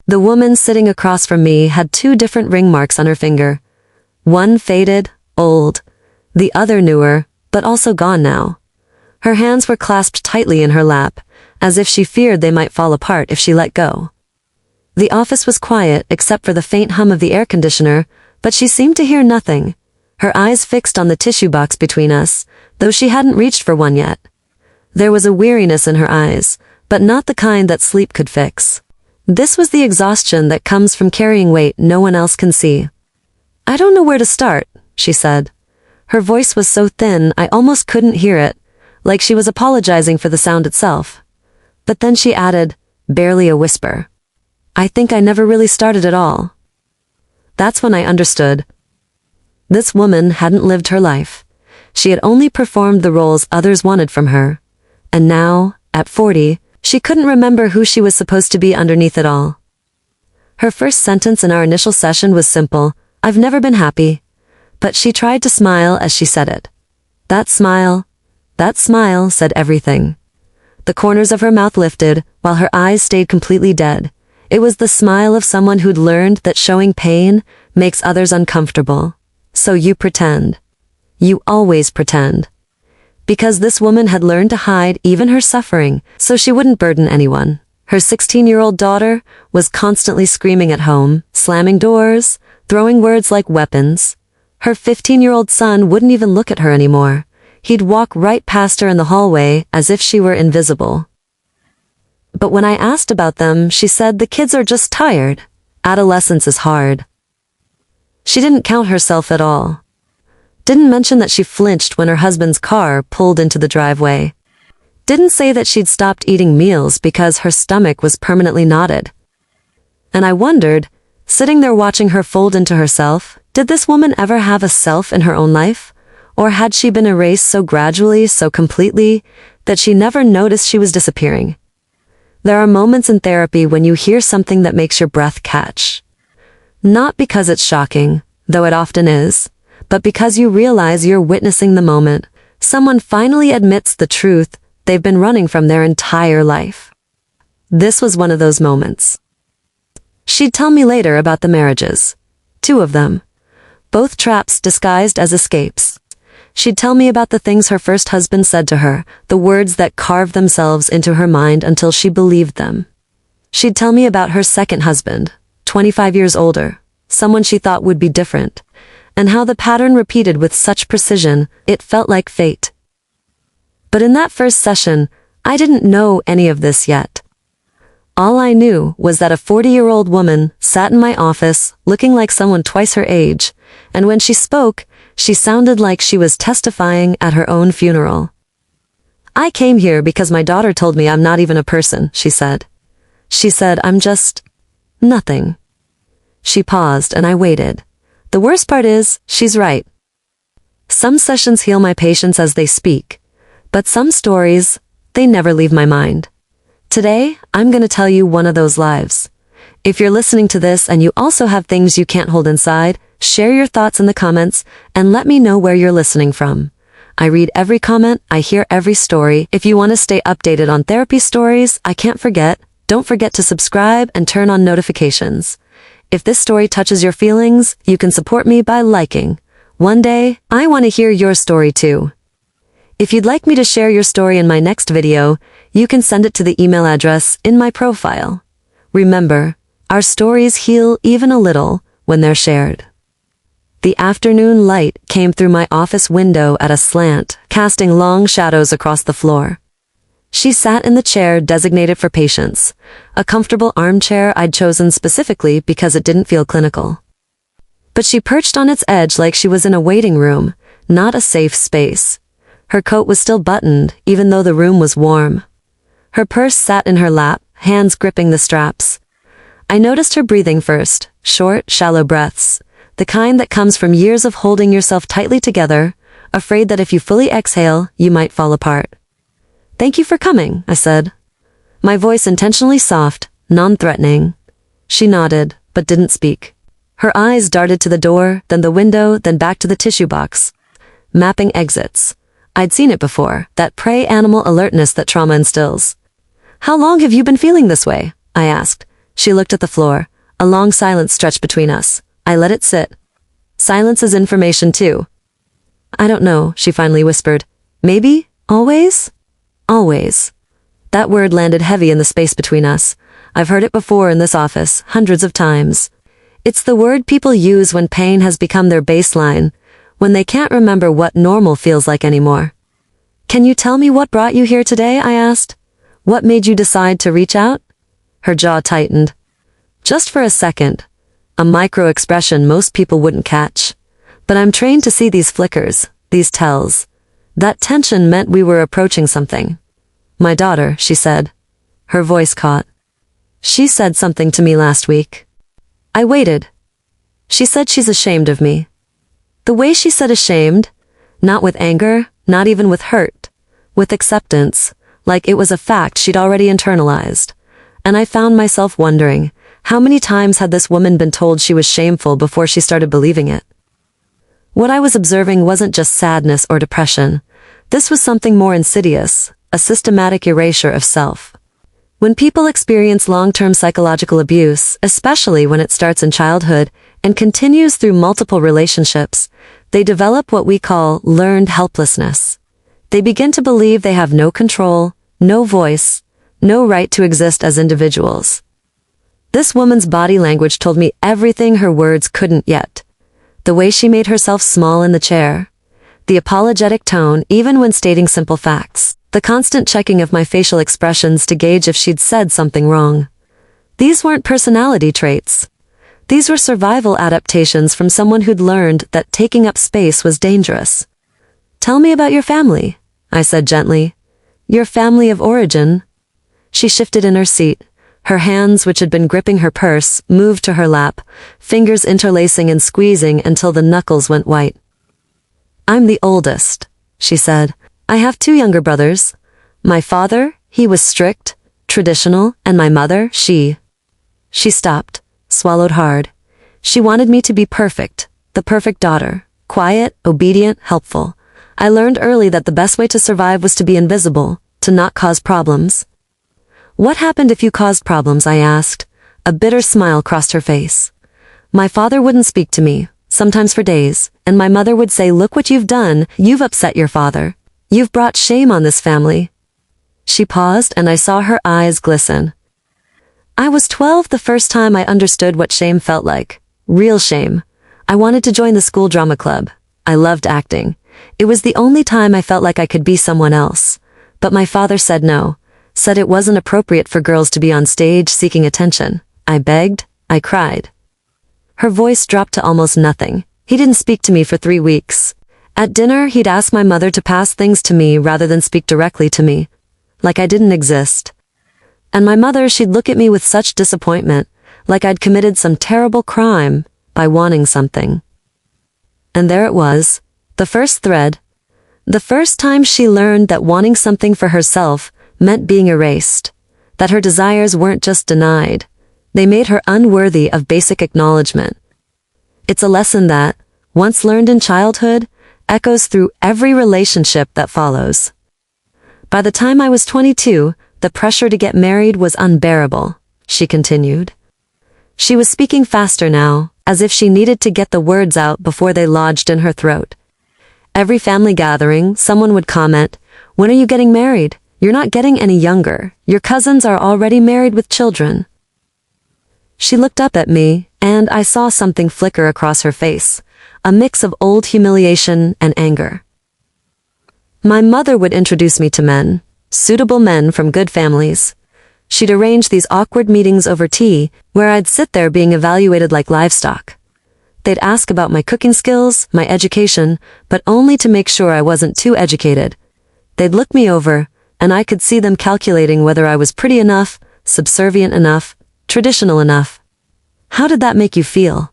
The woman sitting across from me had 2 different ring marks on her finger. One faded, old. The other newer, but also gone now. Her hands were clasped tightly in her lap, as if she feared they might fall apart if she let go. The office was quiet except for the faint hum of the air conditioner, but she seemed to hear nothing, her eyes fixed on the tissue box between us, though she hadn't reached for one yet. There was a weariness in her eyes, but not the kind that sleep could fix. This was the exhaustion that comes from carrying weight no one else can see. "I don't know where to start," she said. Her voice was so thin I almost couldn't hear it, like she was apologizing for the sound itself. But then she added, barely a whisper, "I think I never really started at all." That's when I understood. This woman hadn't lived her life. She had only performed the roles others wanted from her. And now, at 40, she couldn't remember who she was supposed to be underneath it all. Her first sentence in our initial session was simple, "I've never been happy." But she tried to smile as she said it. That smile said everything. The corners of her mouth lifted, while her eyes stayed completely dead. It was the smile of someone who'd learned that showing pain makes others uncomfortable. So you pretend. You always pretend. Because this woman had learned to hide even her suffering, so she wouldn't burden anyone. Her 16-year-old daughter was constantly screaming at home, slamming doors, throwing words like weapons. Her 15-year-old son wouldn't even look at her anymore. He'd walk right past her in the hallway as if she were invisible. But when I asked about them, she said the kids are just tired. Adolescence is hard. She didn't count herself at all. Didn't mention that she flinched when her husband's car pulled into the driveway. Didn't say that she'd stopped eating meals because her stomach was permanently knotted. And I wondered, sitting there watching her fold into herself, did this woman ever have a self in her own life? Or had she been erased so gradually, so completely, that she never noticed she was disappearing? There are moments in therapy when you hear something that makes your breath catch. Not because it's shocking, though it often is, but because you realize you're witnessing the moment. Someone finally admits the truth they've been running from their entire life. This was one of those moments. She'd tell me later about the marriages. 2 of them. Both traps disguised as escapes. She'd tell me about the things her first husband said to her, the words that carved themselves into her mind until she believed them. She'd tell me about her second husband, 25 years older, someone she thought would be different, and how the pattern repeated with such precision, it felt like fate. But in that first session, I didn't know any of this yet. All I knew was that a 40-year-old woman sat in my office looking like someone twice her age, and when she spoke, she sounded like she was testifying at her own funeral. "I came here because my daughter told me I'm not even a person," she said. She said, "I'm just nothing." She paused and I waited. The worst part is, she's right. Some sessions heal my patients as they speak, but some stories, they never leave my mind. Today, I'm going to tell you one of those lives. If you're listening to this and you also have things you can't hold inside, share your thoughts in the comments and let me know where you're listening from. I read every comment, I hear every story. If you want to stay updated on therapy stories, don't forget to subscribe and turn on notifications. If this story touches your feelings, you can support me by liking. One day, I want to hear your story too. If you'd like me to share your story in my next video, you can send it to the email address in my profile. Remember, our stories heal even a little when they're shared. The afternoon light came through my office window at a slant, casting long shadows across the floor. She sat in the chair designated for patients, a comfortable armchair I'd chosen specifically because it didn't feel clinical. But she perched on its edge like she was in a waiting room, not a safe space. Her coat was still buttoned, even though the room was warm. Her purse sat in her lap, hands gripping the straps. I noticed her breathing first, short, shallow breaths, the kind that comes from years of holding yourself tightly together, afraid that if you fully exhale, you might fall apart. "Thank you for coming," I said. My voice intentionally soft, non-threatening. She nodded, but didn't speak. Her eyes darted to the door, then the window, then back to the tissue box. Mapping exits. I'd seen it before, that prey animal alertness that trauma instills. "How long have you been feeling this way?" I asked, She looked at the floor. A long silence stretched between us. I let it sit. Silence is information too. I don't know, she finally whispered. Maybe? Always? Always. That word landed heavy in the space between us. I've heard it before in this office, hundreds of times. It's the word people use when pain has become their baseline, when they can't remember what normal feels like anymore. Can you tell me what brought you here today? I asked. What made you decide to reach out? Her jaw tightened. Just for a second. A micro-expression most people wouldn't catch. But I'm trained to see these flickers, these tells. That tension meant we were approaching something. My daughter, she said. Her voice caught. She said something to me last week. I waited. She said she's ashamed of me. The way she said ashamed, not with anger, not even with hurt, with acceptance, like it was a fact she'd already internalized. And I found myself wondering, how many times had this woman been told she was shameful before she started believing it? What I was observing wasn't just sadness or depression. This was something more insidious, a systematic erasure of self. When people experience long-term psychological abuse, especially when it starts in childhood and continues through multiple relationships, they develop what we call learned helplessness. They begin to believe they have no control, no voice, no right to exist as individuals. This woman's body language told me everything her words couldn't yet. The way she made herself small in the chair, the apologetic tone even when stating simple facts, the constant checking of my facial expressions to gauge if she'd said something wrong. These weren't personality traits. These were survival adaptations from someone who'd learned that taking up space was dangerous. Tell me about your family, I said gently. Your family of origin. She shifted in her seat. Her hands, which had been gripping her purse, moved to her lap, fingers interlacing and squeezing until the knuckles went white. I'm the oldest, she said. I have 2 younger brothers. My father, he was strict, traditional, and my mother, she stopped, swallowed hard. She wanted me to be perfect, the perfect daughter, quiet, obedient, helpful. I learned early that the best way to survive was to be invisible, to not cause problems. What happened if you caused problems? I asked. A bitter smile crossed her face. My father wouldn't speak to me, sometimes for days, and my mother would say, look what you've done, you've upset your father. You've brought shame on this family. She paused and I saw her eyes glisten. I was 12 the first time I understood what shame felt like. Real shame. I wanted to join the school drama club. I loved acting. It was the only time I felt like I could be someone else. But my father said no. Said it wasn't appropriate for girls to be on stage seeking attention. I begged. I cried. Her voice dropped to almost nothing. He didn't speak to me for 3 weeks. At dinner, he'd ask my mother to pass things to me rather than speak directly to me. Like I didn't exist. And my mother, she'd look at me with such disappointment, like I'd committed some terrible crime by wanting something. And there it was, the first thread. The first time she learned that wanting something for herself meant being erased, that her desires weren't just denied, they made her unworthy of basic acknowledgement. It's a lesson that, once learned in childhood, echoes through every relationship that follows. By the time I was 22, the pressure to get married was unbearable, she continued. She was speaking faster now, as if she needed to get the words out before they lodged in her throat. Every family gathering, someone would comment, when are you getting married? You're not getting any younger. Your cousins are already married with children. She looked up at me, and I saw something flicker across her face, a mix of old humiliation and anger. My mother would introduce me to men, suitable men from good families. She'd arrange these awkward meetings over tea, where I'd sit there being evaluated like livestock. They'd ask about my cooking skills, my education, but only to make sure I wasn't too educated. They'd look me over, and I could see them calculating whether I was pretty enough, subservient enough, traditional enough. How did that make you feel?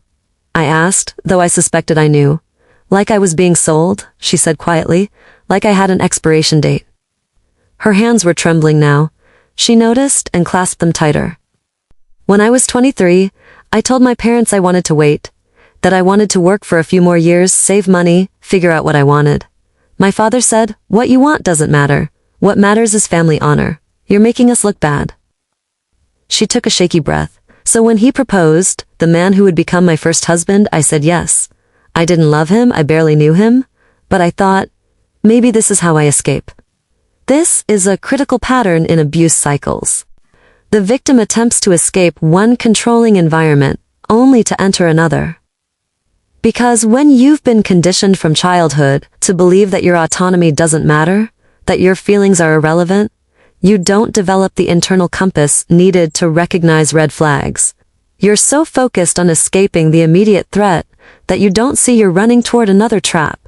I asked, though I suspected I knew. Like I was being sold, she said quietly, like I had an expiration date. Her hands were trembling now. She noticed and clasped them tighter. When I was 23, I told my parents I wanted to wait, that I wanted to work for a few more years, save money, figure out what I wanted. My father said, what you want doesn't matter. What matters is family honor. You're making us look bad. She took a shaky breath. So when he proposed, the man who would become my first husband, I said yes. I didn't love him, I barely knew him, but I thought, maybe this is how I escape. This is a critical pattern in abuse cycles. The victim attempts to escape one controlling environment, only to enter another. Because when you've been conditioned from childhood to believe that your autonomy doesn't matter, that your feelings are irrelevant, you don't develop the internal compass needed to recognize red flags. You're so focused on escaping the immediate threat that you don't see you're running toward another trap.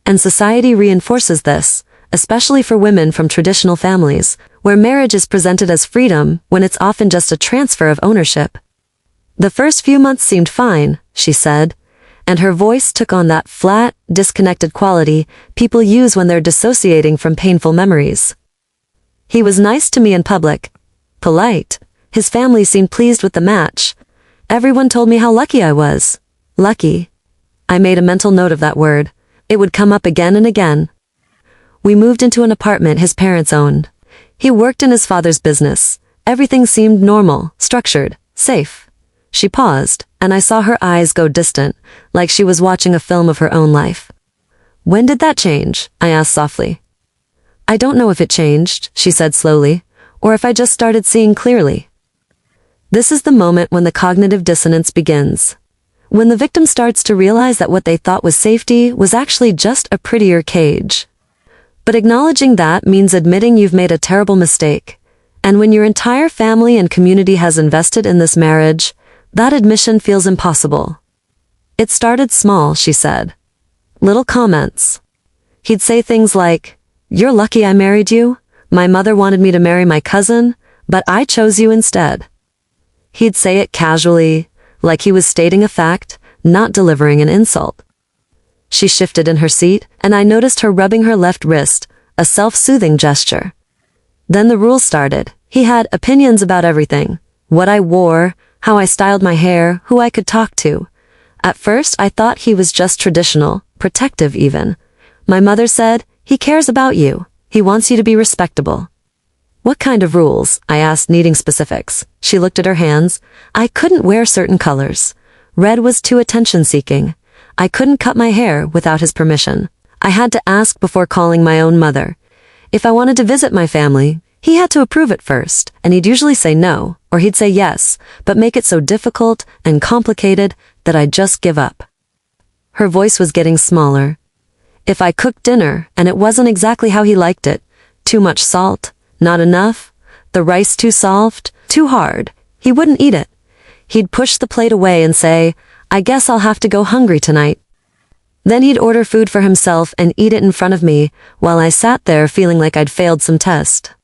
And society reinforces this, especially for women from traditional families, where marriage is presented as freedom when it's often just a transfer of ownership. The first few months seemed fine, she said, and her voice took on that flat, disconnected quality people use when they're dissociating from painful memories. He was nice to me in public, polite. His family seemed pleased with the match. Everyone told me how lucky I was. Lucky. I made a mental note of that word. It would come up again and again. We moved into an apartment his parents owned. He worked in his father's business. Everything seemed normal, structured, safe. She paused, and I saw her eyes go distant, like she was watching a film of her own life. When did that change? I asked softly. I don't know if it changed, she said slowly, or if I just started seeing clearly. This is the moment when the cognitive dissonance begins. When the victim starts to realize that what they thought was safety was actually just a prettier cage. But acknowledging that means admitting you've made a terrible mistake. And when your entire family and community has invested in this marriage, that admission feels impossible. It started small, she said. Little comments. He'd say things like, "You're lucky I married you. My mother wanted me to marry my cousin, but I chose you instead." He'd say it casually, like he was stating a fact, not delivering an insult. She shifted in her seat, and I noticed her rubbing her left wrist, a self-soothing gesture. Then the rules started. He had opinions about everything. What I wore, how I styled my hair, who I could talk to. At first, I thought he was just traditional, protective even. My mother said, "He cares about you. He wants you to be respectable." "What kind of rules?" I asked, needing specifics. She looked at her hands. I couldn't wear certain colors. Red was too attention-seeking. I couldn't cut my hair without his permission. I had to ask before calling my own mother. If I wanted to visit my family, he had to approve it first, and he'd usually say no, or he'd say yes, but make it so difficult and complicated that I'd just give up. Her voice was getting smaller. If I cooked dinner, and it wasn't exactly how he liked it, too much salt, not enough, the rice too soft, too hard, he wouldn't eat it. He'd push the plate away and say, "I guess I'll have to go hungry tonight." Then he'd order food for himself and eat it in front of me, while I sat there feeling like I'd failed some test.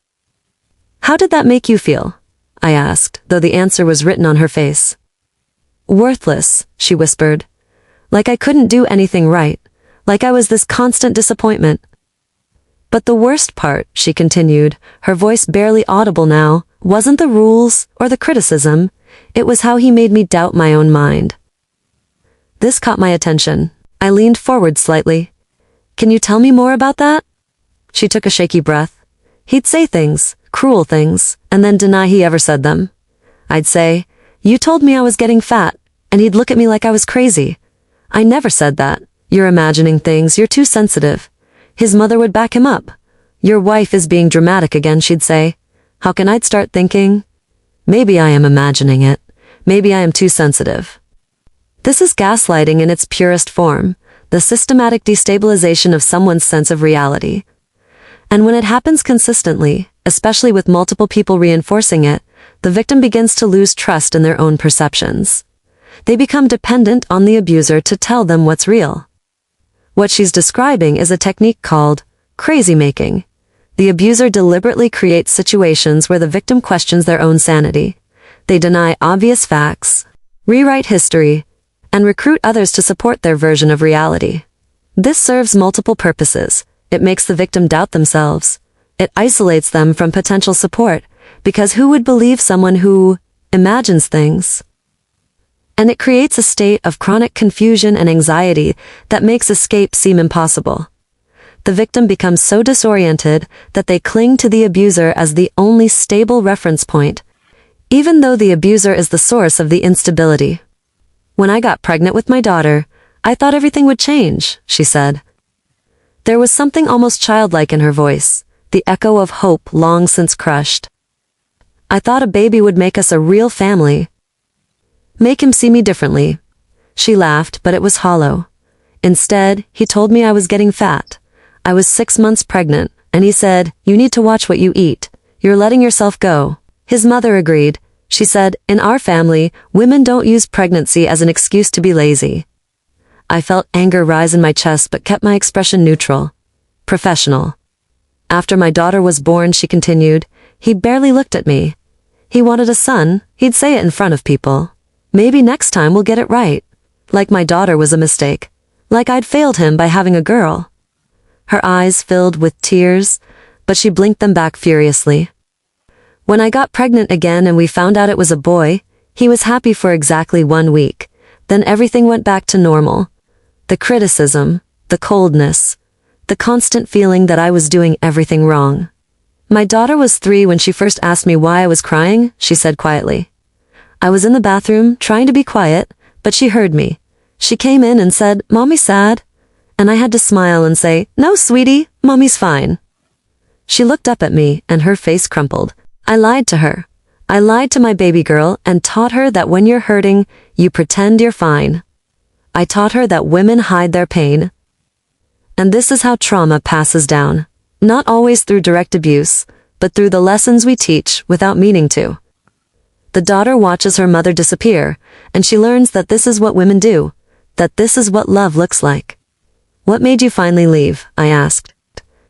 "How did that make you feel?" I asked, though the answer was written on her face. "Worthless," she whispered. Like I couldn't do anything right. Like I was this constant disappointment. But the worst part, she continued, her voice barely audible now, wasn't the rules or the criticism. It was how he made me doubt my own mind. This caught my attention. I leaned forward slightly. "Can you tell me more about that?" She took a shaky breath. He'd say things, cruel things, and then deny he ever said them. I'd say, "You told me I was getting fat," and he'd look at me like I was crazy. "I never said that. You're imagining things, you're too sensitive." His mother would back him up. "Your wife is being dramatic again," she'd say. How can I start thinking? Maybe I am imagining it. Maybe I am too sensitive. This is gaslighting in its purest form, the systematic destabilization of someone's sense of reality. And when it happens consistently, especially with multiple people reinforcing it, the victim begins to lose trust in their own perceptions. They become dependent on the abuser to tell them what's real. What she's describing is a technique called crazy making. The abuser deliberately creates situations where the victim questions their own sanity. They deny obvious facts, rewrite history, and recruit others to support their version of reality. This serves multiple purposes. It makes the victim doubt themselves. It isolates them from potential support, because who would believe someone who imagines things? And it creates a state of chronic confusion and anxiety that makes escape seem impossible. The victim becomes so disoriented that they cling to the abuser as the only stable reference point, even though the abuser is the source of the instability. When I got pregnant with my daughter, I thought everything would change, she said. There was something almost childlike in her voice, the echo of hope long since crushed. I thought a baby would make us a real family. Make him see me differently. She laughed, but it was hollow. Instead, he told me I was getting fat. I was 6 months pregnant, and he said, "You need to watch what you eat. You're letting yourself go." His mother agreed. She said, "In our family, women don't use pregnancy as an excuse to be lazy." I felt anger rise in my chest but kept my expression neutral. Professional. After my daughter was born, she continued, he barely looked at me. He wanted a son, he'd say it in front of people. Maybe next time we'll get it right. Like my daughter was a mistake. Like I'd failed him by having a girl. Her eyes filled with tears, but she blinked them back furiously. When I got pregnant again and we found out it was a boy, he was happy for exactly 1 week. Then everything went back to normal. The criticism, the coldness, the constant feeling that I was doing everything wrong. My daughter was 3 when she first asked me why I was crying, she said quietly. I was in the bathroom, trying to be quiet, but she heard me. She came in and said, "Mommy's sad." And I had to smile and say, "No, sweetie, Mommy's fine." She looked up at me and her face crumpled. I lied to her. I lied to my baby girl and taught her that when you're hurting, you pretend you're fine. I taught her that women hide their pain. And this is how trauma passes down. Not always through direct abuse, but through the lessons we teach without meaning to. The daughter watches her mother disappear, and she learns that this is what women do, that this is what love looks like. "What made you finally leave?" I asked.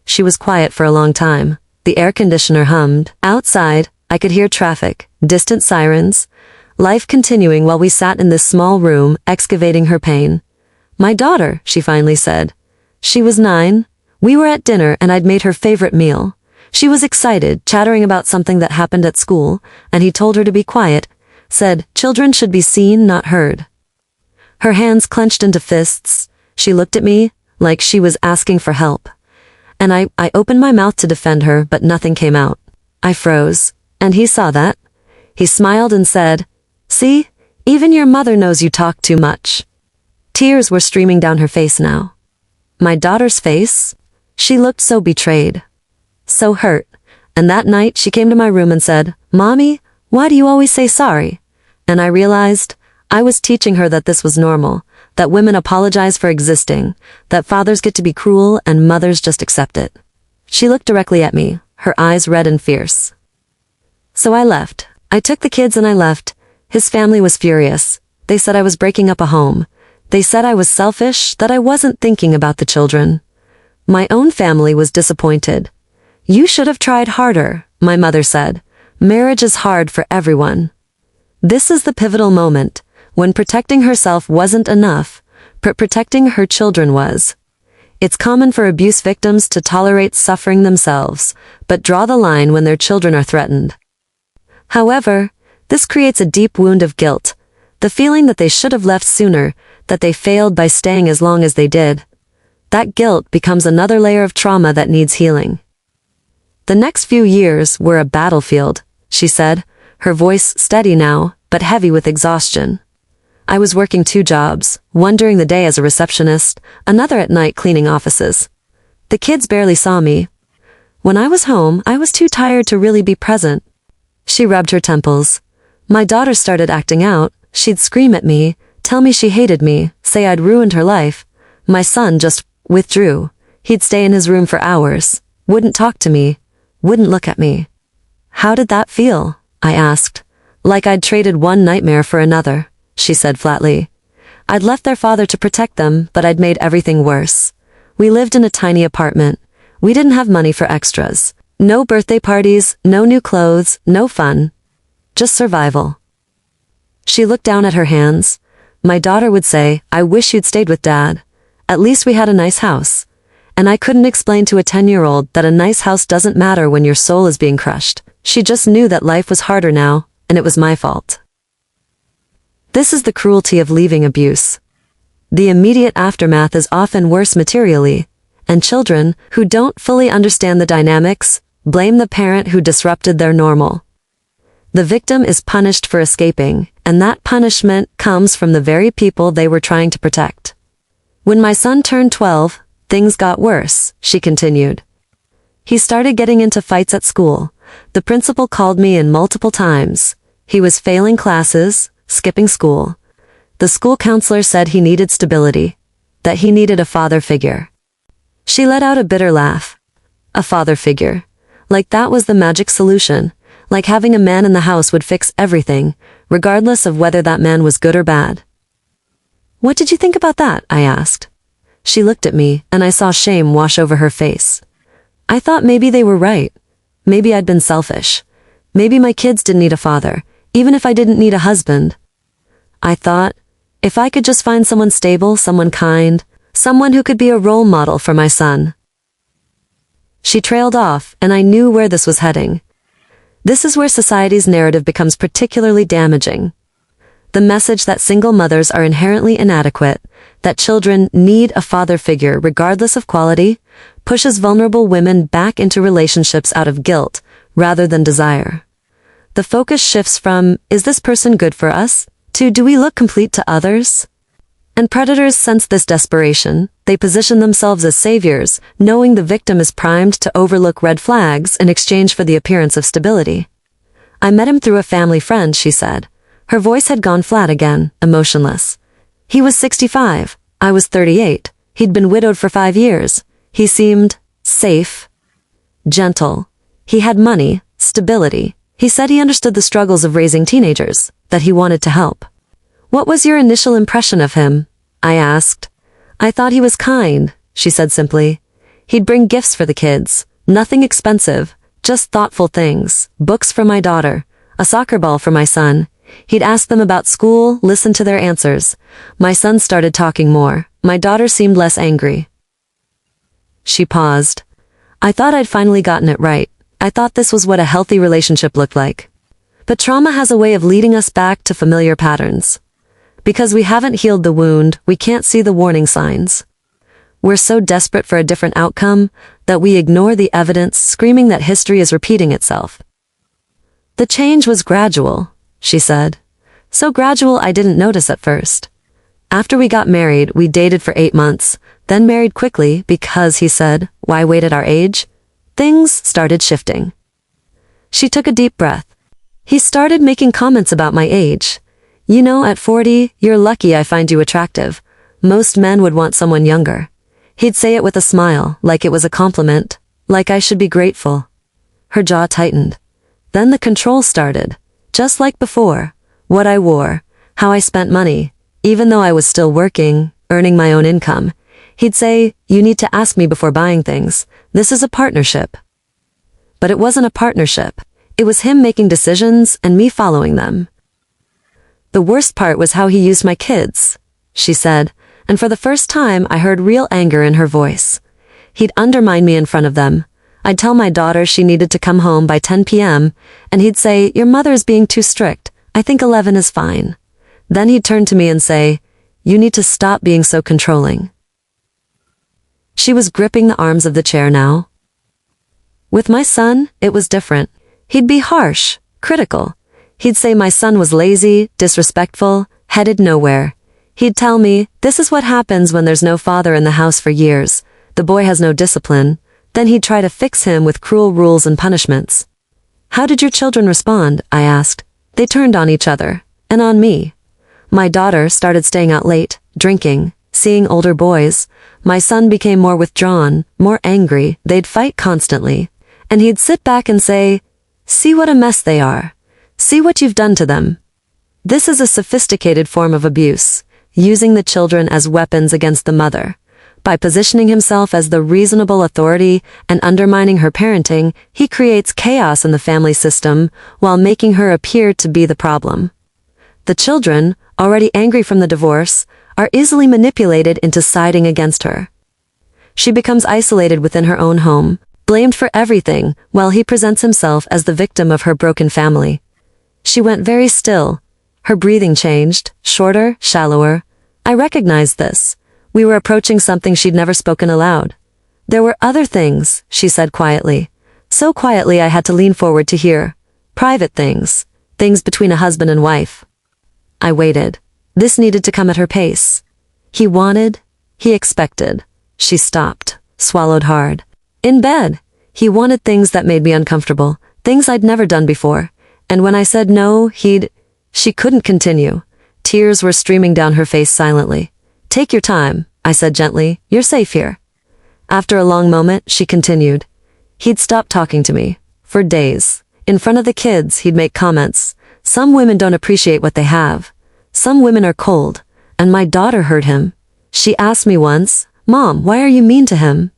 She was quiet for a long time. The air conditioner hummed. Outside, I could hear traffic, distant sirens, life continuing while we sat in this small room, excavating her pain. "My daughter," she finally said. She was 9. We were at dinner and I'd made her favorite meal. She was excited, chattering about something that happened at school, and he told her to be quiet, said, "Children should be seen, not heard." Her hands clenched into fists. She looked at me, like she was asking for help. And I opened my mouth to defend her, but nothing came out. I froze, and he saw that. He smiled and said, "See, even your mother knows you talk too much." Tears were streaming down her face now. My daughter's face? She looked so betrayed. So hurt. And that night she came to my room and said, "Mommy, why do you always say sorry?" And I realized I was teaching her that this was normal, that women apologize for existing, that fathers get to be cruel and mothers just accept it. She looked directly at me, her eyes red and fierce. So I left. I took the kids and I left. His family was furious. They said I was breaking up a home. They said I was selfish, that I wasn't thinking about the children. My own family was disappointed. "You should have tried harder," my mother said. "Marriage is hard for everyone." This is the pivotal moment, when protecting herself wasn't enough, but protecting her children was. It's common for abuse victims to tolerate suffering themselves, but draw the line when their children are threatened. However, this creates a deep wound of guilt, the feeling that they should have left sooner, that they failed by staying as long as they did. That guilt becomes another layer of trauma that needs healing. "The next few years were a battlefield," she said, her voice steady now, but heavy with exhaustion. I was working 2 jobs, one during the day as a receptionist, another at night cleaning offices. The kids barely saw me. When I was home, I was too tired to really be present. She rubbed her temples. My daughter started acting out. She'd scream at me, tell me she hated me, say I'd ruined her life. My son just withdrew. He'd stay in his room for hours, wouldn't talk to me, wouldn't look at me. "How did that feel?" I asked. "Like I'd traded one nightmare for another," she said flatly. "I'd left their father to protect them, but I'd made everything worse. We lived in a tiny apartment. We didn't have money for extras. No birthday parties, no new clothes, no fun. Just survival." She looked down at her hands. My daughter would say, "I wish you'd stayed with Dad. At least we had a nice house." And I couldn't explain to a 10-year-old that a nice house doesn't matter when your soul is being crushed. She just knew that life was harder now, and it was my fault. This is the cruelty of leaving abuse. The immediate aftermath is often worse materially, and children, who don't fully understand the dynamics, blame the parent who disrupted their normal. The victim is punished for escaping, and that punishment comes from the very people they were trying to protect. When my son turned 12, things got worse, she continued. He started getting into fights at school. The principal called me in multiple times. He was failing classes, skipping school. The school counselor said he needed stability, that he needed a father figure. She let out a bitter laugh. A father figure. Like that was the magic solution. Like having a man in the house would fix everything, regardless of whether that man was good or bad. What did you think about that? I asked. She looked at me, and I saw shame wash over her face. I thought maybe they were right. Maybe I'd been selfish. Maybe my kids didn't need a father, even if I didn't need a husband. I thought, if I could just find someone stable, someone kind, someone who could be a role model for my son. She trailed off, and I knew where this was heading. This is where society's narrative becomes particularly damaging. The message that single mothers are inherently inadequate, that children need a father figure regardless of quality, pushes vulnerable women back into relationships out of guilt rather than desire. The focus shifts from, is this person good for us, to do we look complete to others? And predators sense this desperation. They position themselves as saviors, knowing the victim is primed to overlook red flags in exchange for the appearance of stability. I met him through a family friend, she said. Her voice had gone flat again, emotionless. He was 65. I was 38. He'd been widowed for 5 years. He seemed safe, gentle. He had money, stability. He said he understood the struggles of raising teenagers, that he wanted to help. What was your initial impression of him? I asked. I thought he was kind, she said simply. He'd bring gifts for the kids, nothing expensive, just thoughtful things, books for my daughter, a soccer ball for my son. He'd ask them about school, listen to their answers. My son started talking more. My daughter seemed less angry. She paused. I thought I'd finally gotten it right. I thought this was what a healthy relationship looked like. But trauma has a way of leading us back to familiar patterns. Because we haven't healed the wound, we can't see the warning signs. We're so desperate for a different outcome that we ignore the evidence, screaming that history is repeating itself. The change was gradual, she said. So gradual I didn't notice at first. After we got married, we dated for 8 months, then married quickly because, he said, why wait at our age? Things started shifting. She took a deep breath. He started making comments about my age. You know, at 40, you're lucky I find you attractive. Most men would want someone younger. He'd say it with a smile, like it was a compliment, like I should be grateful. Her jaw tightened. Then the control started. Just like before. What I wore, how I spent money, even though I was still working, earning my own income. He'd say, you need to ask me before buying things. This is a partnership. But it wasn't a partnership. It was him making decisions and me following them. The worst part was how he used my kids, she said, and for the first time I heard real anger in her voice. He'd undermine me in front of them. I'd tell my daughter she needed to come home by 10 p.m., and he'd say, your mother is being too strict. I think 11 is fine. Then he'd turn to me and say, you need to stop being so controlling. She was gripping the arms of the chair now. With my son, it was different. He'd be harsh, critical. He'd say my son was lazy, disrespectful, headed nowhere. He'd tell me, this is what happens when there's no father in the house for years. The boy has no discipline. Then he'd try to fix him with cruel rules and punishments. How did your children respond? I asked. They turned on each other, and on me. My daughter started staying out late, drinking, seeing older boys. My son became more withdrawn, more angry. They'd fight constantly. And he'd sit back and say, see what a mess they are. See what you've done to them. This is a sophisticated form of abuse, using the children as weapons against the mother. By positioning himself as the reasonable authority and undermining her parenting, he creates chaos in the family system while making her appear to be the problem. The children, already angry from the divorce, are easily manipulated into siding against her. She becomes isolated within her own home, blamed for everything, while he presents himself as the victim of her broken family. She went very still. Her breathing changed, shorter, shallower. I recognized this. We were approaching something she'd never spoken aloud. There were other things, she said quietly. So quietly I had to lean forward to hear. Private things. things between a husband and wife. I waited. This needed to come at her pace. He wanted, he expected. She stopped, swallowed hard. In bed, he wanted things that made me uncomfortable, things I'd never done before. And when I said no, she couldn't continue. Tears were streaming down her face silently. Take your time, I said gently. You're safe here. After a long moment, she continued. He'd stopped talking to me. For days. In front of the kids, he'd make comments. Some women don't appreciate what they have. Some women are cold. And my daughter heard him. She asked me once, Mom, why are you mean to him?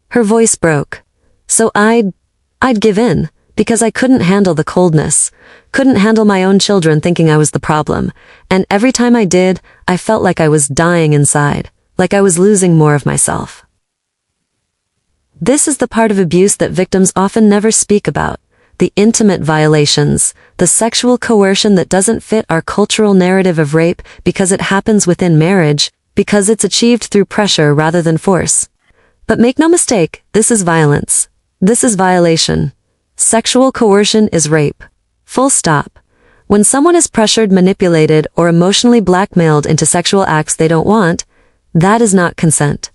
Her voice broke. So I'd give in, because I couldn't handle the coldness, couldn't handle my own children thinking I was the problem, and every time I did, I felt like I was dying inside, like I was losing more of myself. This is the part of abuse that victims often never speak about, the intimate violations, the sexual coercion that doesn't fit our cultural narrative of rape because it happens within marriage, because it's achieved through pressure rather than force. But make no mistake, this is violence. This is violation. Sexual coercion is rape. Full stop. When someone is pressured, manipulated, or emotionally blackmailed into sexual acts they don't want, that is not consent.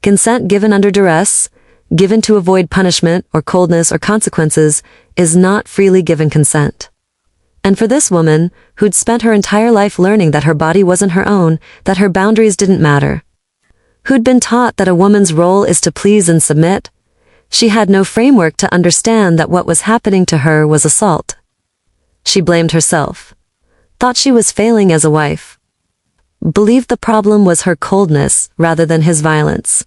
Consent given under duress, given to avoid punishment or coldness or consequences, is not freely given consent. And for this woman, who'd spent her entire life learning that her body wasn't her own, that her boundaries didn't matter, who'd been taught that a woman's role is to please and submit, she had no framework to understand that what was happening to her was assault. She blamed herself. Thought she was failing as a wife. Believed the problem was her coldness rather than his violence.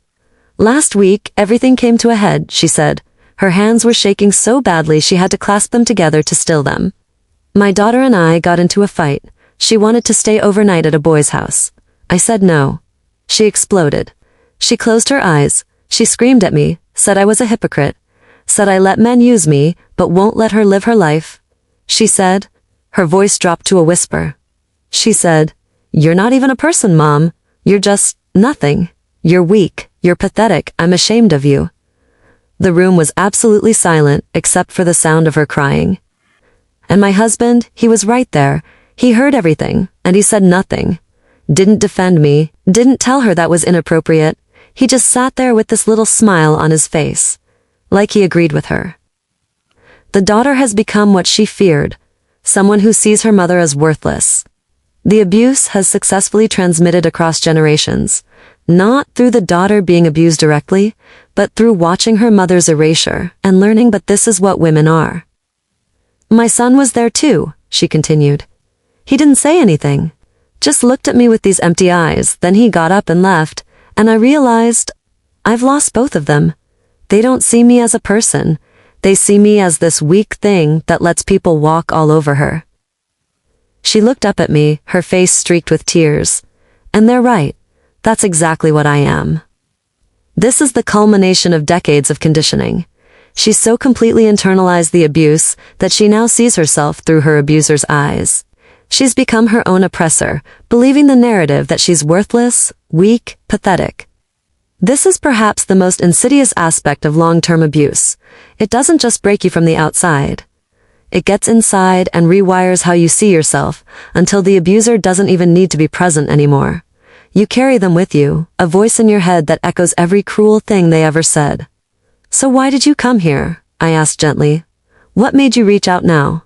Last week, everything came to a head, she said. Her hands were shaking so badly she had to clasp them together to still them. My daughter and I got into a fight. She wanted to stay overnight at a boy's house. I said no. She exploded. She closed her eyes. She screamed at me, said I was a hypocrite, said I let men use me, but won't let her live her life. She said, her voice dropped to a whisper. She said, You're not even a person, Mom. You're just nothing. You're weak. You're pathetic. I'm ashamed of you. The room was absolutely silent except for the sound of her crying. And my husband, he was right there. He heard everything, and he said nothing. Didn't defend me, didn't tell her that was inappropriate. He just sat there with this little smile on his face, like he agreed with her. The daughter has become what she feared, someone who sees her mother as worthless. The abuse has successfully transmitted across generations, not through the daughter being abused directly, but through watching her mother's erasure and learning but this is what women are. My son was there too, she continued. He didn't say anything, just looked at me with these empty eyes, then he got up and left, and I realized, I've lost both of them. They don't see me as a person. They see me as this weak thing that lets people walk all over her. She looked up at me, her face streaked with tears. And they're right. That's exactly what I am. This is the culmination of decades of conditioning. She's so completely internalized the abuse that she now sees herself through her abuser's eyes. She's become her own oppressor, believing the narrative that she's worthless, weak, pathetic. This is perhaps the most insidious aspect of long-term abuse. It doesn't just break you from the outside. It gets inside and rewires how you see yourself until the abuser doesn't even need to be present anymore. You carry them with you, a voice in your head that echoes every cruel thing they ever said. So why did you come here? I asked gently. What made you reach out now?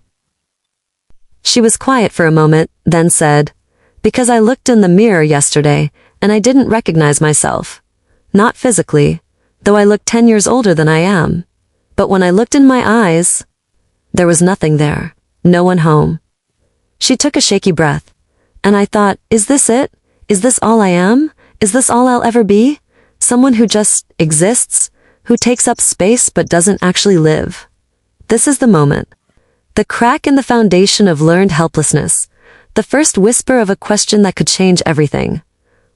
She was quiet for a moment, then said, Because I looked in the mirror yesterday, and I didn't recognize myself. Not physically, though I look 10 years older than I am. But when I looked in my eyes, there was nothing there, no one home. She took a shaky breath, and I thought, is this it? Is this all I am? Is this all I'll ever be? Someone who just exists, who takes up space but doesn't actually live. This is the moment. The crack in the foundation of learned helplessness. The first whisper of a question that could change everything.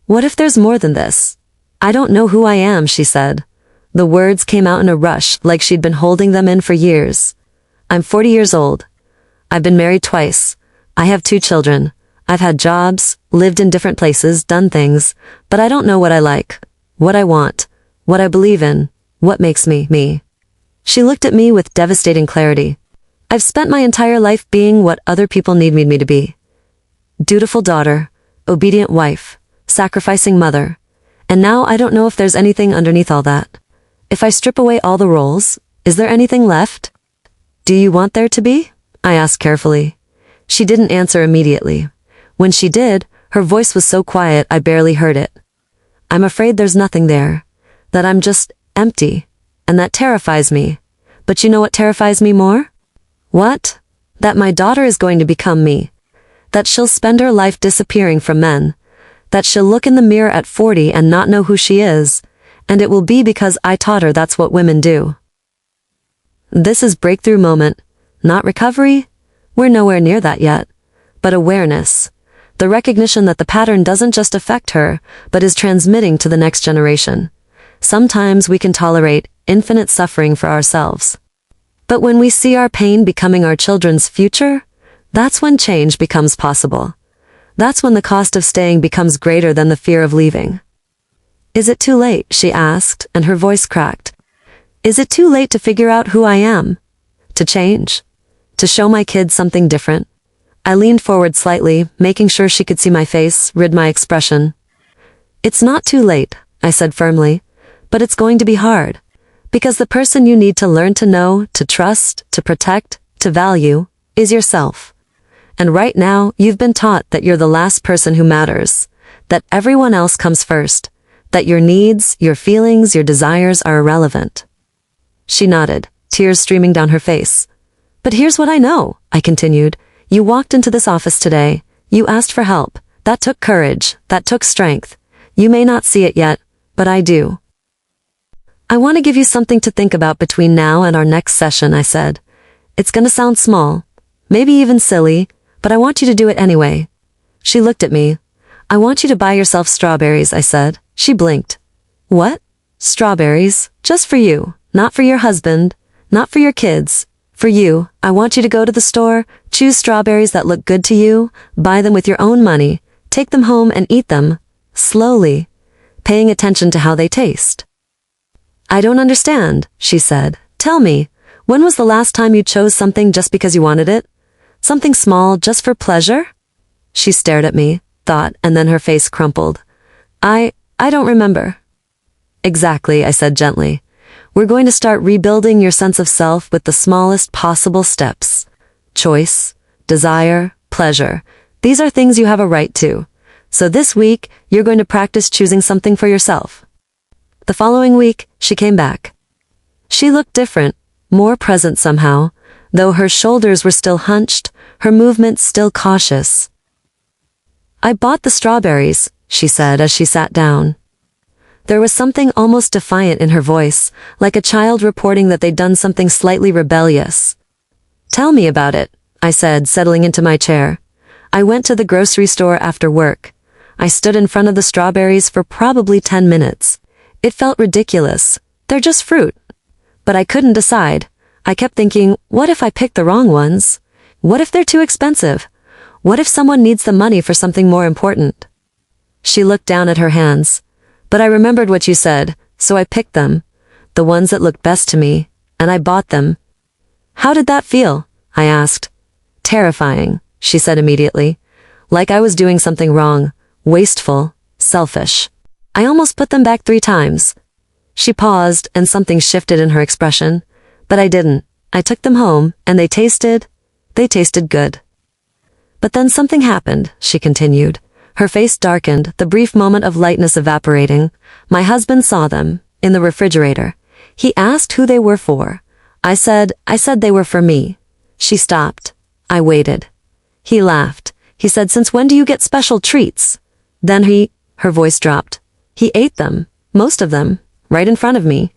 What if there's more than this? I don't know who I am, she said. The words came out in a rush, like she'd been holding them in for years. I'm 40 years old. I've been married twice. I have 2 children. I've had jobs, lived in different places, done things, but I don't know what I like, what I want, what I believe in, what makes me, me. She looked at me with devastating clarity. I've spent my entire life being what other people need me to be. Dutiful daughter, obedient wife, sacrificing mother. And now I don't know if there's anything underneath all that. If I strip away all the roles, is there anything left? Do you want there to be? I asked carefully. She didn't answer immediately. When she did, her voice was so quiet I barely heard it. I'm afraid there's nothing there. That I'm just empty. And that terrifies me. But you know what terrifies me more? What? That my daughter is going to become me. That she'll spend her life disappearing from men. That she'll look in the mirror at 40 and not know who she is. And it will be because I taught her that's what women do. This is breakthrough moment. Not recovery. We're nowhere near that yet. But awareness. The recognition that the pattern doesn't just affect her, but is transmitting to the next generation. Sometimes we can tolerate infinite suffering for ourselves. But when we see our pain becoming our children's future, that's when change becomes possible. That's when the cost of staying becomes greater than the fear of leaving. Is it too late? She asked, and her voice cracked. Is it too late to figure out who I am? To change? To show my kids something different? I leaned forward slightly, making sure she could see my face, rid my expression. It's not too late, I said firmly, but it's going to be hard. Because the person you need to learn to know, to trust, to protect, to value, is yourself. And right now, you've been taught that you're the last person who matters, that everyone else comes first, that your needs, your feelings, your desires are irrelevant. She nodded, tears streaming down her face. But here's what I know, I continued. You walked into this office today. You asked for help. That took courage. That took strength. You may not see it yet, but I do. I want to give you something to think about between now and our next session, I said. It's going to sound small, maybe even silly, but I want you to do it anyway. She looked at me. I want you to buy yourself strawberries, I said. She blinked. What? Strawberries? Just for you. Not for your husband. Not for your kids. For you, I want you to go to the store, choose strawberries that look good to you, buy them with your own money, take them home and eat them, slowly, paying attention to how they taste. I don't understand, she said. Tell me, when was the last time you chose something just because you wanted it? Something small just for pleasure? She stared at me, thought, and then her face crumpled. I don't remember. Exactly, I said gently. We're going to start rebuilding your sense of self with the smallest possible steps. Choice, desire, pleasure. These are things you have a right to. So this week, you're going to practice choosing something for yourself. The following week, she came back. She looked different, more present somehow, though her shoulders were still hunched, her movements still cautious. I bought the strawberries, she said as she sat down. There was something almost defiant in her voice, like a child reporting that they'd done something slightly rebellious. Tell me about it, I said, settling into my chair. I went to the grocery store after work. I stood in front of the strawberries for probably 10 minutes. It felt ridiculous. They're just fruit. But I couldn't decide. I kept thinking, what if I picked the wrong ones? What if they're too expensive? What if someone needs the money for something more important? She looked down at her hands. But I remembered what you said, so I picked them, the ones that looked best to me, and I bought them. How did that feel? I asked. Terrifying, she said immediately. Like I was doing something wrong, wasteful, selfish. I almost put them back 3 times. She paused, and something shifted in her expression. But I didn't. I took them home, and they tasted good. But then something happened, she continued. Her face darkened, the brief moment of lightness evaporating. My husband saw them, in the refrigerator. He asked who they were for. I said they were for me. She stopped. I waited. He laughed. He said, since when do you get special treats? Then her voice dropped. He ate them, most of them, right in front of me.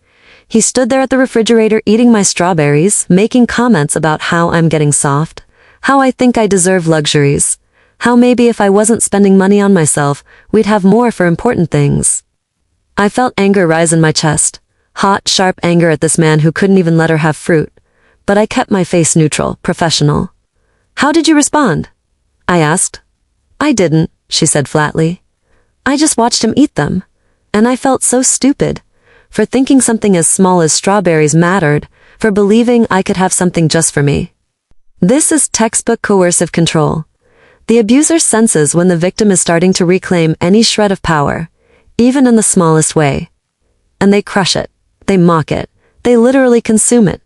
He stood there at the refrigerator eating my strawberries, making comments about how I'm getting soft, how I think I deserve luxuries. How maybe if I wasn't spending money on myself, we'd have more for important things. I felt anger rise in my chest. Hot, sharp anger at this man who couldn't even let her have fruit. But I kept my face neutral, professional. How did you respond? I asked. I didn't, she said flatly. I just watched him eat them. And I felt so stupid. For thinking something as small as strawberries mattered, for believing I could have something just for me. This is textbook coercive control. The abuser senses when the victim is starting to reclaim any shred of power, even in the smallest way. And they crush it. They mock it. They literally consume it.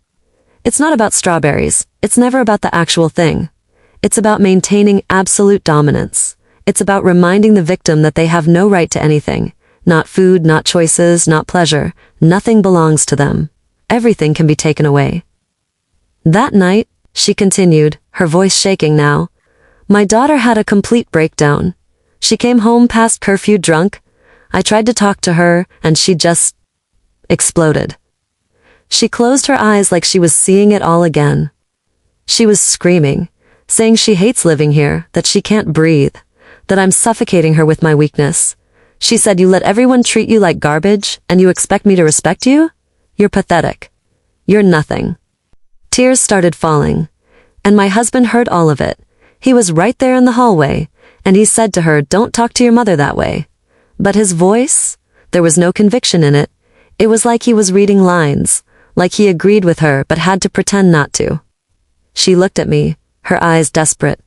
It's not about strawberries. It's never about the actual thing. It's about maintaining absolute dominance. It's about reminding the victim that they have no right to anything. Not food, not choices, not pleasure. Nothing belongs to them. Everything can be taken away. That night, she continued, her voice shaking now, my daughter had a complete breakdown. She came home past curfew drunk. I tried to talk to her, and she just exploded. She closed her eyes like she was seeing it all again. She was screaming, saying she hates living here, that she can't breathe, that I'm suffocating her with my weakness. She said, you let everyone treat you like garbage, and you expect me to respect you? You're pathetic. You're nothing. Tears started falling, and my husband heard all of it. He was right there in the hallway, and he said to her, don't talk to your mother that way. But his voice, there was no conviction in it. It was like he was reading lines, like he agreed with her but had to pretend not to. She looked at me, her eyes desperate.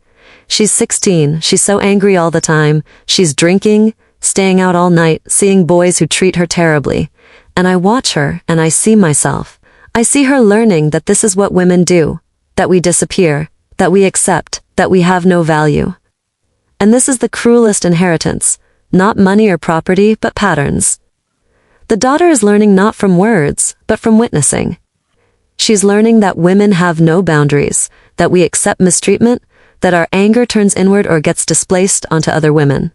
She's 16, she's so angry all the time, she's drinking, staying out all night, seeing boys who treat her terribly. And I watch her, and I see myself. I see her learning that this is what women do, that we disappear, that we accept, that we have no value. And this is the cruelest inheritance, not money or property, but patterns. The daughter is learning not from words, but from witnessing. She's learning that women have no boundaries, that we accept mistreatment, that our anger turns inward or gets displaced onto other women.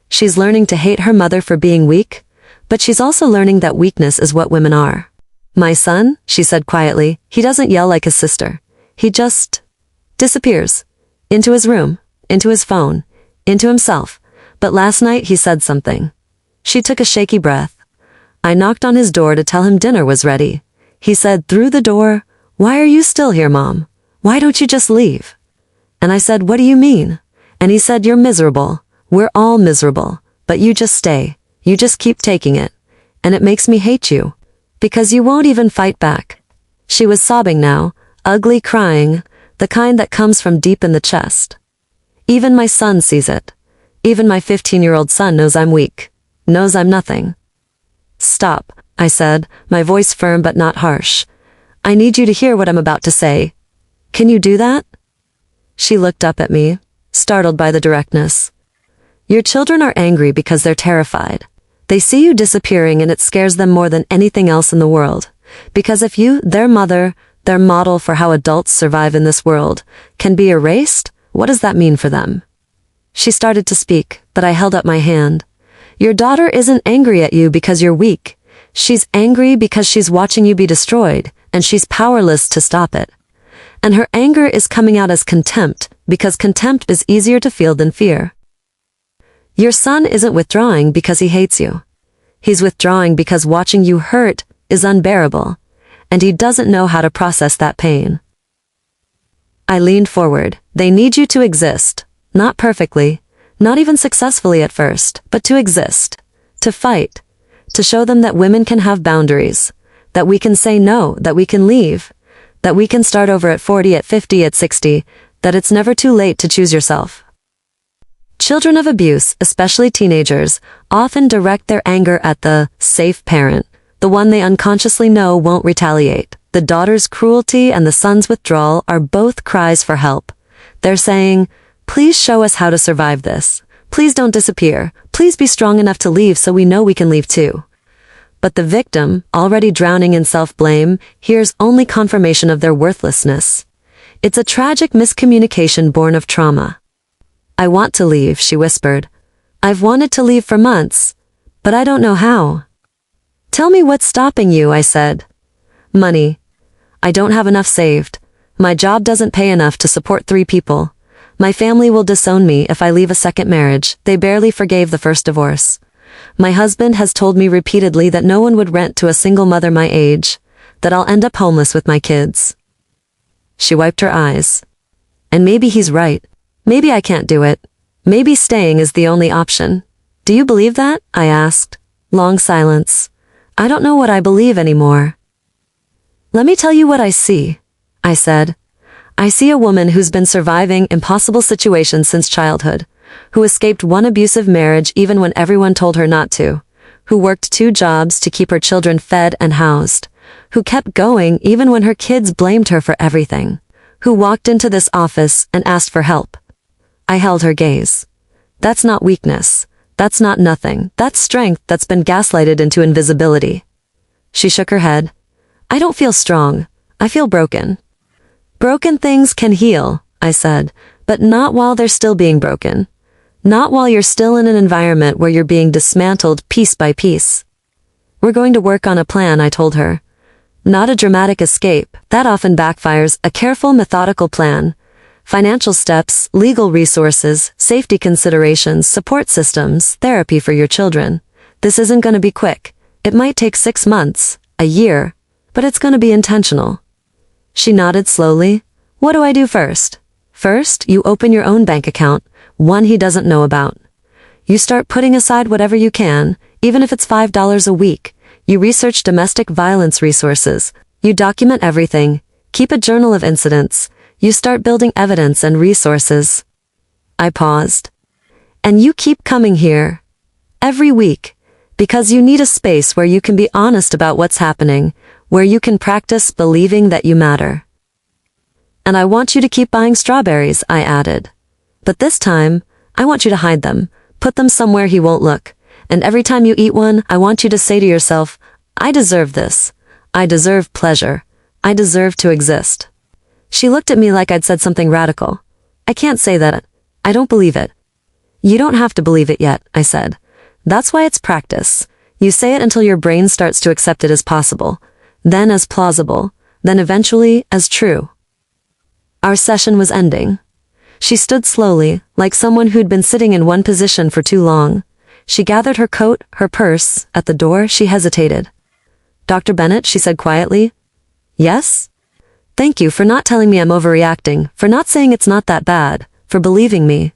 She's learning to hate her mother for being weak, but she's also learning that weakness is what women are. My son, she said quietly, he doesn't yell like his sister. He just disappears. Into his room, into his phone, into himself. But last night he said something. She took a shaky breath. I knocked on his door to tell him dinner was ready. He said through the door, why are you still here, Mom? Why don't you just leave? And I said, what do you mean? And he said, you're miserable. We're all miserable. But you just stay. You just keep taking it. And it makes me hate you. Because you won't even fight back. She was sobbing now, ugly crying, the kind that comes from deep in the chest. Even my son sees it. Even my 15-year-old son knows I'm weak. Knows I'm nothing. Stop, I said, my voice firm but not harsh. I need you to hear what I'm about to say. Can you do that? She looked up at me, startled by the directness. Your children are angry because they're terrified. They see you disappearing and it scares them more than anything else in the world. Because if you, their mother, their model for how adults survive in this world, can be erased, what does that mean for them? She started to speak, but I held up my hand. Your daughter isn't angry at you because you're weak. She's angry because she's watching you be destroyed, and she's powerless to stop it. And her anger is coming out as contempt, because contempt is easier to feel than fear. Your son isn't withdrawing because he hates you. He's withdrawing because watching you hurt is unbearable, and he doesn't know how to process that pain. I leaned forward. They need you to exist. Not perfectly, not even successfully at first, but to exist, to fight, to show them that women can have boundaries, that we can say no, that we can leave, that we can start over at 40, at 50, at 60, that it's never too late to choose yourself. Children of abuse, especially teenagers, often direct their anger at the safe parent, the one they unconsciously know won't retaliate. The daughter's cruelty and the son's withdrawal are both cries for help. They're saying, please show us how to survive this. Please don't disappear. Please be strong enough to leave so we know we can leave too. But the victim, already drowning in self-blame, hears only confirmation of their worthlessness. It's a tragic miscommunication born of trauma. I want to leave, she whispered. I've wanted to leave for months, but I don't know how. Tell me what's stopping you, I said. Money. I don't have enough saved. My job doesn't pay enough to support 3 people. My family will disown me if I leave a second marriage. They barely forgave the first divorce. My husband has told me repeatedly that no one would rent to a single mother my age, that I'll end up homeless with my kids. She wiped her eyes. And maybe he's right. Maybe I can't do it. Maybe staying is the only option. Do you believe that? I asked. Long silence. I don't know what I believe anymore. Let me tell you what I see, I said. I see a woman who's been surviving impossible situations since childhood, who escaped one abusive marriage even when everyone told her not to, who worked 2 jobs to keep her children fed and housed, who kept going even when her kids blamed her for everything, who walked into this office and asked for help. I held her gaze. That's not weakness. That's not nothing. That's strength that's been gaslighted into invisibility. She shook her head. I don't feel strong. I feel broken. Broken things can heal, I said, but not while they're still being broken. Not while you're still in an environment where you're being dismantled piece by piece. We're going to work on a plan, I told her. Not a dramatic escape, that often backfires, a careful, methodical plan. Financial steps, legal resources, safety considerations, support systems, therapy for your children. This isn't going to be quick. It might take 6 months, a year, but it's going to be intentional. She nodded slowly. What do I do first? First, you open your own bank account, one he doesn't know about. You start putting aside whatever you can, even if it's $5 a week. You research domestic violence resources. You document everything. Keep a journal of incidents. You start building evidence and resources. I paused. And you keep coming here. Every week. Because you need a space where you can be honest about what's happening, where you can practice believing that you matter. And I want you to keep buying strawberries, I added. But this time, I want you to hide them, put them somewhere he won't look. And every time you eat one, I want you to say to yourself, I deserve this. I deserve pleasure. I deserve to exist. She looked at me like I'd said something radical. I can't say that. I don't believe it. You don't have to believe it yet, I said. That's why it's practice. You say it until your brain starts to accept it as possible, then as plausible, then eventually as true. Our session was ending. She stood slowly, like someone who'd been sitting in one position for too long. She gathered her coat, her purse. At the door, she hesitated. Dr. Bennett, she said quietly. Yes? Thank you for not telling me I'm overreacting, for not saying it's not that bad, for believing me.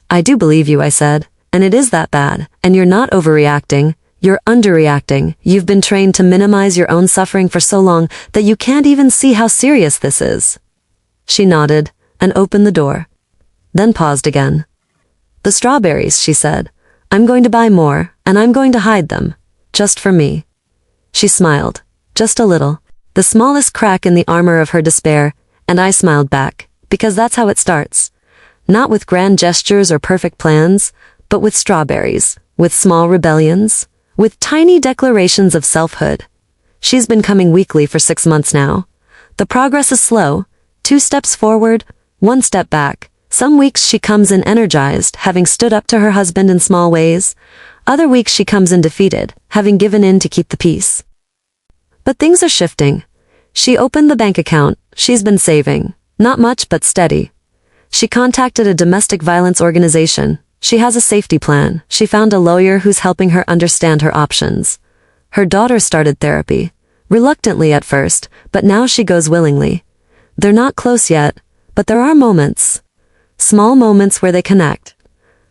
I do believe you, I said, and it is that bad, and you're not overreacting, you're underreacting. You've been trained to minimize your own suffering for so long that you can't even see how serious this is. She nodded and opened the door, then paused again. The strawberries, she said. I'm going to buy more, and I'm going to hide them, just for me. She smiled, just a little, the smallest crack in the armor of her despair, and I smiled back, because that's how it starts. Not with grand gestures or perfect plans, but with strawberries, with small rebellions, with tiny declarations of selfhood. She's been coming weekly for 6 months now. The progress is slow, 2 steps forward, 1 step back. Some weeks she comes in energized, having stood up to her husband in small ways. Other weeks she comes in defeated, having given in to keep the peace. But things are shifting. She opened the bank account. She's been saving. Not much, but steady. She contacted a domestic violence organization. She has a safety plan. She found a lawyer who's helping her understand her options. Her daughter started therapy. Reluctantly at first, but now she goes willingly. They're not close yet, but there are moments. Small moments where they connect.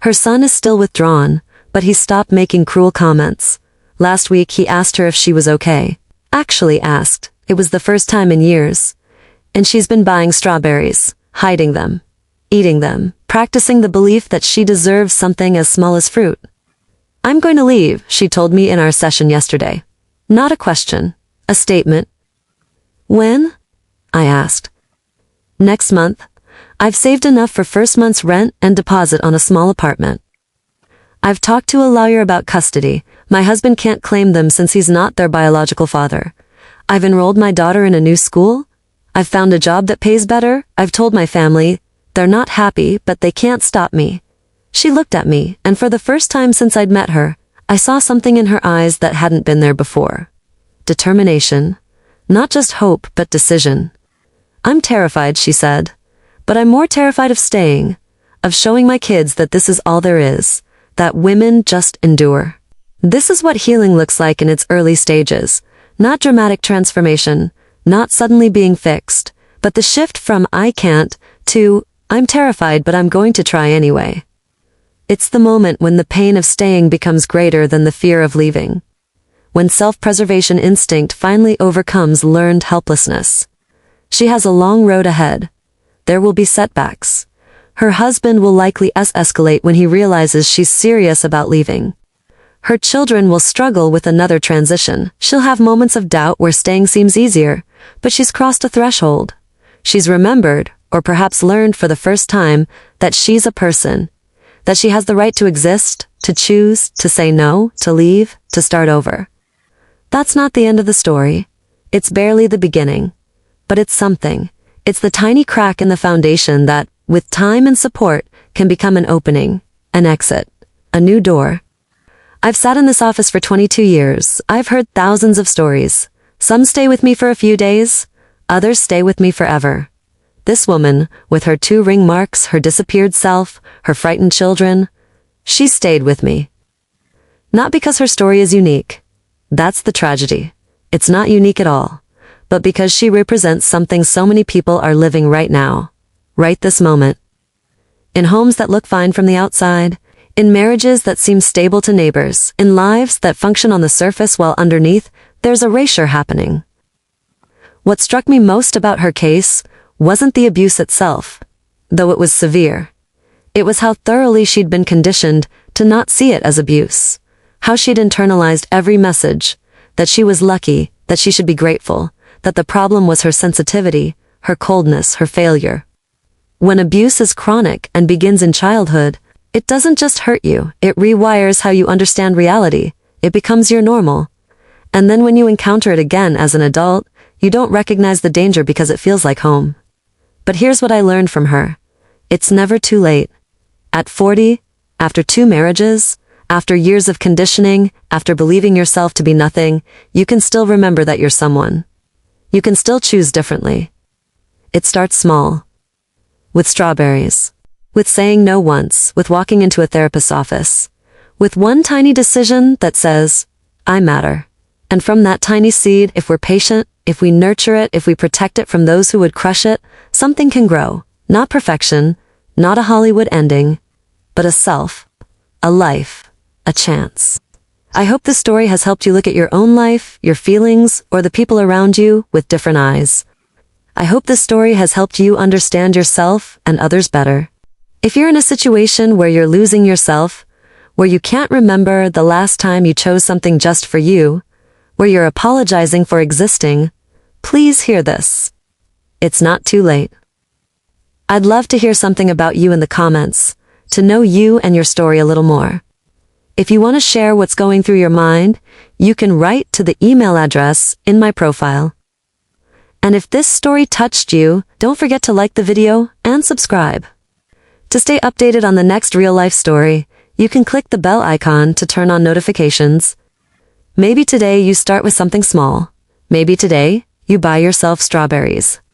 Her son is still withdrawn, but he stopped making cruel comments. Last week he asked her if she was okay. Actually asked. It was the first time in years. And she's been buying strawberries, hiding them, eating them, practicing the belief that she deserves something as small as fruit. I'm going to leave, she told me in our session yesterday. Not a question, a statement. When? I asked. Next month. I've saved enough for first month's rent and deposit on a small apartment. I've talked to a lawyer about custody. My husband can't claim them since he's not their biological father. I've enrolled my daughter in a new school. I've found a job that pays better. I've told my family. They're not happy, but they can't stop me. She looked at me, and for the first time since I'd met her, I saw something in her eyes that hadn't been there before. Determination. Not just hope, but decision. I'm terrified, she said. But I'm more terrified of staying, of showing my kids that this is all there is, that women just endure. This is what healing looks like in its early stages. Not dramatic transformation, not suddenly being fixed, but the shift from I can't to I'm terrified but I'm going to try anyway. It's the moment when the pain of staying becomes greater than the fear of leaving. When self-preservation instinct finally overcomes learned helplessness. She has a long road ahead. There will be setbacks. Her husband will likely escalate when he realizes she's serious about leaving. Her children will struggle with another transition. She'll have moments of doubt where staying seems easier, but she's crossed a threshold. She's remembered, or perhaps learned for the first time, that she's a person, that she has the right to exist, to choose, to say no, to leave, to start over. That's not the end of the story. It's barely the beginning. But it's something. It's the tiny crack in the foundation that, with time and support, can become an opening, an exit, a new door. I've sat in this office for 22 years. I've heard thousands of stories. Some stay with me for a few days, others stay with me forever. This woman, with her 2 ring marks, her disappeared self, her frightened children, she stayed with me. Not because her story is unique. That's the tragedy. It's not unique at all. But because she represents something so many people are living right now. Right this moment. In homes that look fine from the outside, in marriages that seem stable to neighbors, in lives that function on the surface while underneath, there's erasure happening. What struck me most about her case wasn't the abuse itself, though it was severe. It was how thoroughly she'd been conditioned to not see it as abuse, how she'd internalized every message, that she was lucky, that she should be grateful, that the problem was her sensitivity, her coldness, her failure. When abuse is chronic and begins in childhood, it doesn't just hurt you, it rewires how you understand reality. It becomes your normal. And then when you encounter it again as an adult, you don't recognize the danger because it feels like home. But here's what I learned from her. It's never too late. At 40, after 2 marriages, after years of conditioning, after believing yourself to be nothing, you can still remember that you're someone. You can still choose differently. It starts small. With strawberries. With saying no once, with walking into a therapist's office. With one tiny decision that says, I matter. And from that tiny seed, if we're patient, if we nurture it, if we protect it from those who would crush it, something can grow. Not perfection, not a Hollywood ending, but a self, a life, a chance. I hope this story has helped you look at your own life, your feelings, or the people around you with different eyes. I hope this story has helped you understand yourself and others better. If you're in a situation where you're losing yourself, where you can't remember the last time you chose something just for you, where you're apologizing for existing, please hear this. It's not too late. I'd love to hear something about you in the comments, to know you and your story a little more. If you want to share what's going through your mind, you can write to the email address in my profile. And if this story touched you, don't forget to like the video and subscribe. To stay updated on the next real-life story, you can click the bell icon to turn on notifications. Maybe today you start with something small. Maybe today you buy yourself strawberries.